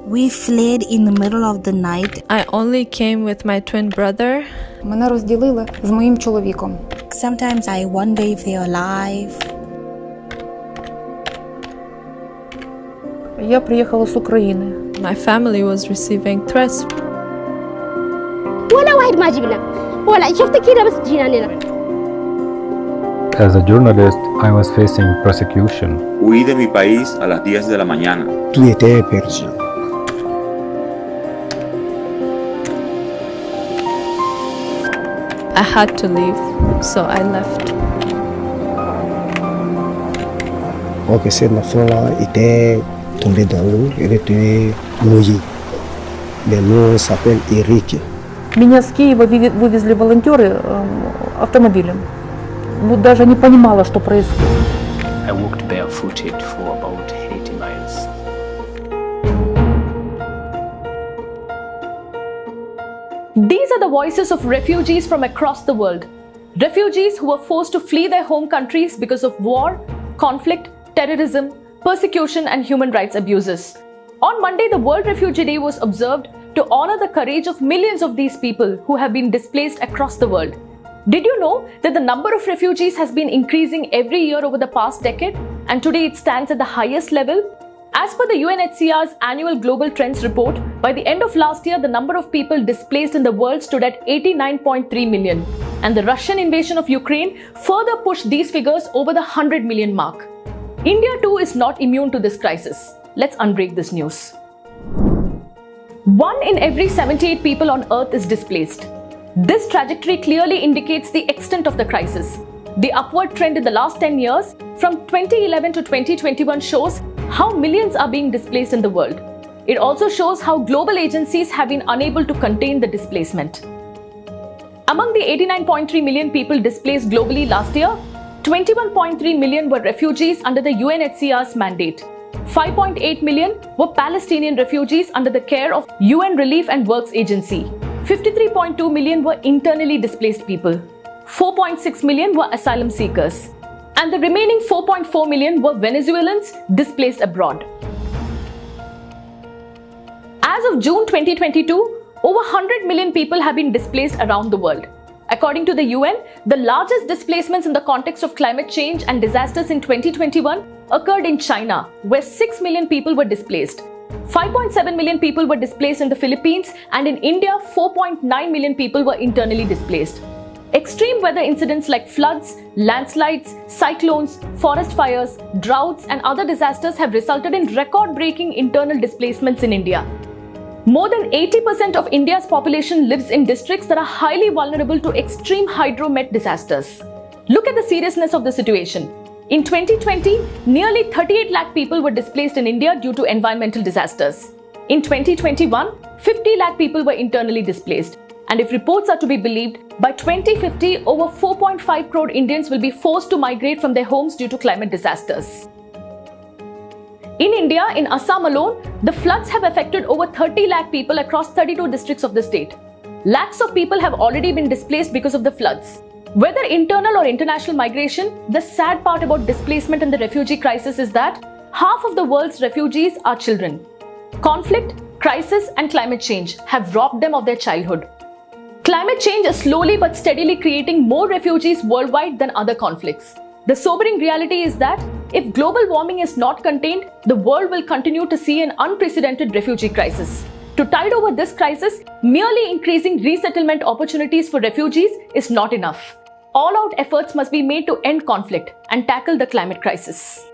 We fled in the middle of the night. I only came with my twin brother. Мене розділили з моїм чоловіком. Sometimes I wonder if they're alive. Я приїхала з України. My family was receiving threats. ولا واحد ما جبنا ولا شفت كده بس جينا لنا. As a journalist, I was facing persecution. Huí de mi país a las 10 de la mañana. Tout était perdu. I had to leave, so I left. Donc cet enfant-là était tombé dans l'eau, il était mouillé. Le nom s'appelle Eric. Меня с Киева вывезли волонтеры автомобилем. Ну, даже не понимала, что происходит. I walked barefooted for about 80 miles. These are the voices of refugees from across the world. Refugees who were forced to flee their home countries because of war, conflict, terrorism, persecution and human rights abuses. On Monday, the World Refugee Day was observed to honor the courage of millions of these people who have been displaced across the world. Did you know that the number of refugees has been increasing every year over the past decade, and today it stands at the highest level? As per the UNHCR's annual Global Trends report, by the end of last year, the number of people displaced in the world stood at 89.3 million, and the Russian invasion of Ukraine further pushed these figures over the 100 million mark. India too is not immune to this crisis. Let's unbreak this news. 1 in every 78 people on earth is displaced. This trajectory clearly indicates the extent of the crisis. The upward trend in the last 10 years, from 2011 to 2021, shows how millions are being displaced in the world. It also shows how global agencies have been unable to contain the displacement. Among the 89.3 million people displaced globally last year, 21.3 million were refugees under the UNHCR's mandate. 5.8 million were Palestinian refugees under the care of UN Relief and Works Agency. 53.2 million were internally displaced people. 4.6 million were asylum seekers. And the remaining 4.4 million were Venezuelans displaced abroad. As of June 2022, over 100 million people have been displaced around the world. According to the UN, the largest displacements in the context of climate change and disasters in 2021 occurred in China, where 6 million people were displaced. 5.7 million people were displaced in the Philippines, and in India, 4.9 million people were internally displaced. Extreme weather incidents like floods, landslides, cyclones, forest fires, droughts, and other disasters have resulted in record-breaking internal displacements in India. More than 80% of India's population lives in districts that are highly vulnerable to extreme hydromet disasters. Look at the seriousness of the situation. In 2020, nearly 38 lakh people were displaced in India due to environmental disasters. In 2021, 50 lakh people were internally displaced. And if reports are to be believed, by 2050, over 4.5 crore Indians will be forced to migrate from their homes due to climate disasters. In India, in Assam alone, the floods have affected over 30 lakh people across 32 districts of the state. Lakhs of people have already been displaced because of the floods. Whether internal or international migration, the sad part about displacement and the refugee crisis is that half of the world's refugees are children. Conflict, crisis, and climate change have robbed them of their childhood. Climate change is slowly but steadily creating more refugees worldwide than other conflicts. The sobering reality is that if global warming is not contained, the world will continue to see an unprecedented refugee crisis. To tide over this crisis, merely increasing resettlement opportunities for refugees is not enough. All-out efforts must be made to end conflict and tackle the climate crisis.